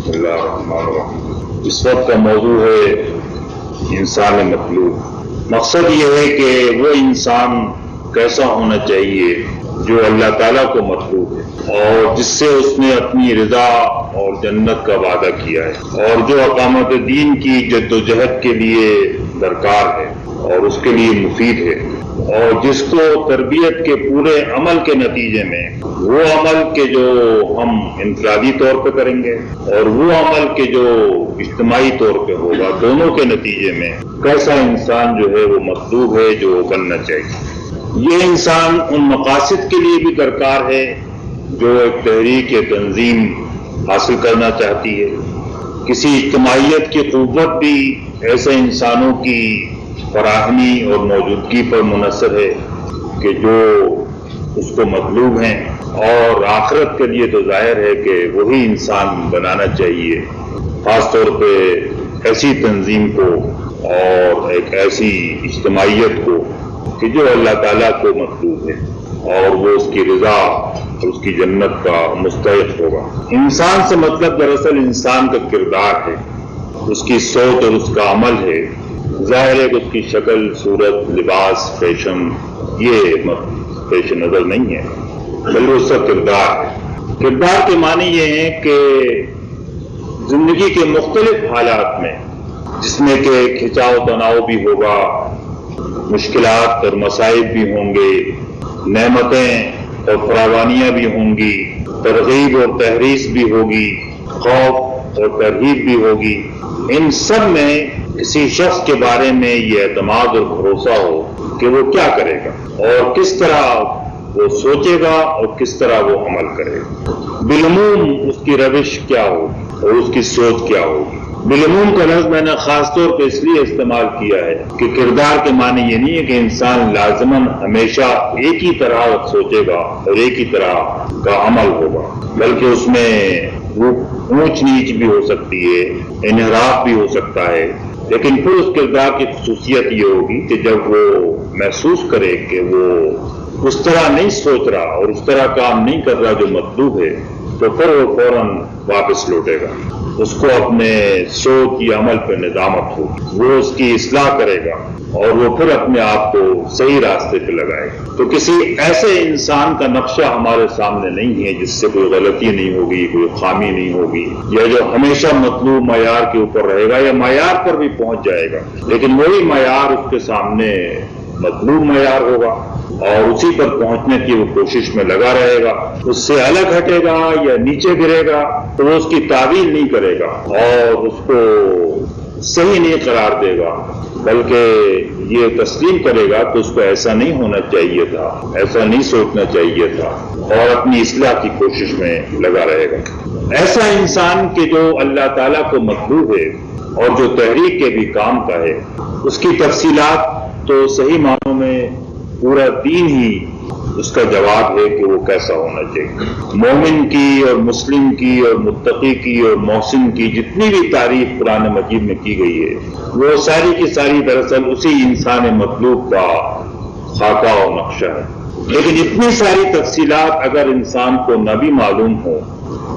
बिस्मिल्लाहिर्रहमानिर्रहीम। इस वक्त का मौजू है इंसान मतलूब। मकसद ये है कि वो इंसान कैसा होना चाहिए जो अल्लाह ताला को मतलूब है और जिससे उसने अपनी रजा और जन्नत का वादा किया है और जो अकामत दीन की जद्दोजहद के लिए दरकार है और उसके लिए मुफीद है और जिसको तरबियत के पूरे अमल के नतीजे में वो अमल के जो हम इनफरादी तौर पे करेंगे और वो अमल के जो इज्तिमाई तौर पे होगा, दोनों के नतीजे में कैसा इंसान जो है वो मतलूब है जो बनना चाहिए। ये इंसान उन मकासद के लिए भी दरकार है जो एक तहरीक या तंजीम हासिल करना चाहती है। किसी इज्तिमाइयत की क़ुव्वत भी ऐसे इंसानों की फराहमी और मौजूदगी पर मुनहसर है कि जो उसको मतलूब हैं और आखिरत के लिए तो जाहिर है कि वही इंसान बनाना चाहिए, ख़ास तौर पे ऐसी तंजीम को और एक ऐसी इज्तिमाइयत को कि जो अल्लाह ताला को मतलूब है और वो उसकी रजा और उसकी जन्नत का मुस्तहिक़ होगा। इंसान से मतलब दरअसल इंसान का किरदार है, उसकी सोच और उसका अमल है। जाहिर है कि उसकी शक्ल, सूरत, लिबास, फैशन ये पेश नजर नहीं है, बल्कि उसका किरदार है। किरदार के मानी ये हैं कि जिंदगी के मुख्तलिफ हालात में जिसमें कि खिंचाव तनाव भी होगा, मुश्किलात और मसाइब भी होंगे, नेमतें और फरावानियां भी होंगी, तरगीब और तहरीस भी होगी, खौफ और तरहीब भी होगी। इन सब में किसी शख्स के बारे में ये एतमाद और भरोसा हो कि वो क्या करेगा और किस तरह वो सोचेगा और किस तरह वो अमल करेगा। बिलमूम उसकी रविश क्या होगी और उसकी सोच क्या होगी। बिलमूम का लफ्ज़ मैंने खास तौर पर इसलिए इस्तेमाल किया है कि किरदार के माने ये नहीं है कि इंसान लाजमन हमेशा एक ही तरह सोचेगा और एक ही तरह का अमल होगा, बल्कि उसमें ऊंच नीच भी हो सकती है, इनहराफ भी हो सकता है। लेकिन फिर उस किरदार की खुसूसियत ये होगी कि जब वो महसूस करे कि वो उस तरह नहीं सोच रहा और उस तरह काम नहीं कर रहा जो मतलूब है, तो फिर वो फौरन वापस लौटेगा। उसको अपने सोच या अमल पर निजामत होगी, वो उसकी इस्लाह करेगा और वो फिर अपने आप को सही रास्ते पे लगाएगा। तो किसी ऐसे इंसान का नक्शा हमारे सामने नहीं है जिससे कोई गलती नहीं होगी, कोई खामी नहीं होगी, या जो हमेशा मतलूब मयार के ऊपर रहेगा या मयार पर भी पहुंच जाएगा, लेकिन वही मयार उसके सामने मतलूब मयार होगा और उसी पर पहुंचने की वो कोशिश में लगा रहेगा। उससे अलग हटेगा या नीचे गिरेगा तो वो उसकी तावील नहीं करेगा और उसको सही नहीं करार देगा, बल्कि ये तस्लीम करेगा तो उसको ऐसा नहीं होना चाहिए था, ऐसा नहीं सोचना चाहिए था और अपनी इस्लाह की कोशिश में लगा रहेगा। ऐसा इंसान के जो अल्लाह ताला को मतलूब है और जो तहरीक के भी काम का है, उसकी तफसीलात तो सही मानों में पूरा दीन ही उसका जवाब है कि वो कैसा होना चाहिए। मोमिन की और मुस्लिम की और मुत्तकी की और मोहसिन की जितनी भी तारीफ कुरान मजीद में की गई है, वो सारी की सारी दरअसल उसी इंसान मतलूब का खाका और नक्शा है। लेकिन इतनी सारी तफसीलात अगर इंसान को न भी मालूम हो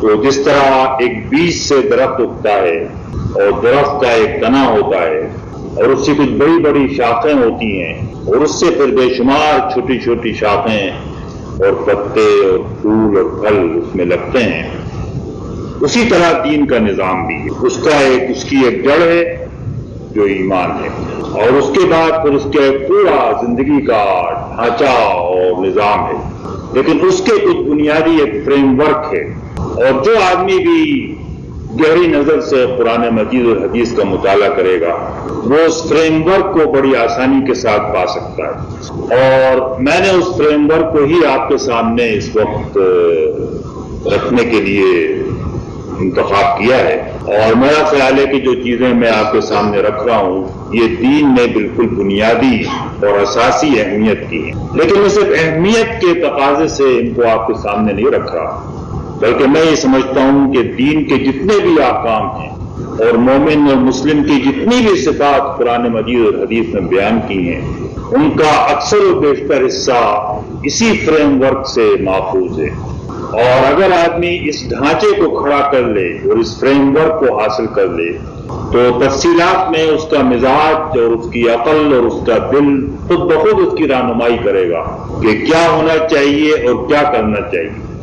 तो जिस तरह एक बीज से दरख्त उगता है और दरख्त का एक तना होता है और उससे कुछ बड़ी बड़ी शाखें होती हैं और उससे फिर बेशुमार छोटी छोटी शाखें और पत्ते और फूल और फल उसमें लगते हैं, उसी तरह दीन का निजाम भी है। उसकी एक जड़ है जो ईमान है और उसके बाद फिर उसके पूरा जिंदगी का ढांचा और निजाम है। लेकिन उसके कुछ बुनियादी एक फ्रेमवर्क है और जो आदमी भी गहरी नजर से कुरान मजीद और हदीस का मुताला करेगा वो उस फ्रेमवर्क को बड़ी आसानी के साथ पा सकता है। और मैंने उस फ्रेमवर्क को ही आपके सामने इस वक्त रखने के लिए इंतखाब किया है और मेरा ख्याल है कि जो चीजें मैं आपके सामने रख रहा हूं ये दीन में बिल्कुल बुनियादी और असासी अहमियत की है। लेकिन मैं सिर्फ अहमियत के तकाजे से इनको आपके सामने नहीं रख रहा, बल्कि मैं ये समझता हूं कि दीन के जितने भी आकाम हैं और मोमिन और मुस्लिम की जितनी भी सिफात कुरान मजीद और हदीस में बयान की हैं, उनका अक्सर और बेशतर हिस्सा इसी फ्रेमवर्क से माफूज है। اور اگر آدمی اس ڈھانچے کو کھڑا کر لے اور اس فریم ورک کو حاصل کر لے تو تفصیلات میں اس کا مزاج اور اس کی عقل اور اس کا دل خود بخود اس کی رہنمائی کرے گا کہ کیا ہونا چاہیے اور کیا کرنا چاہیے.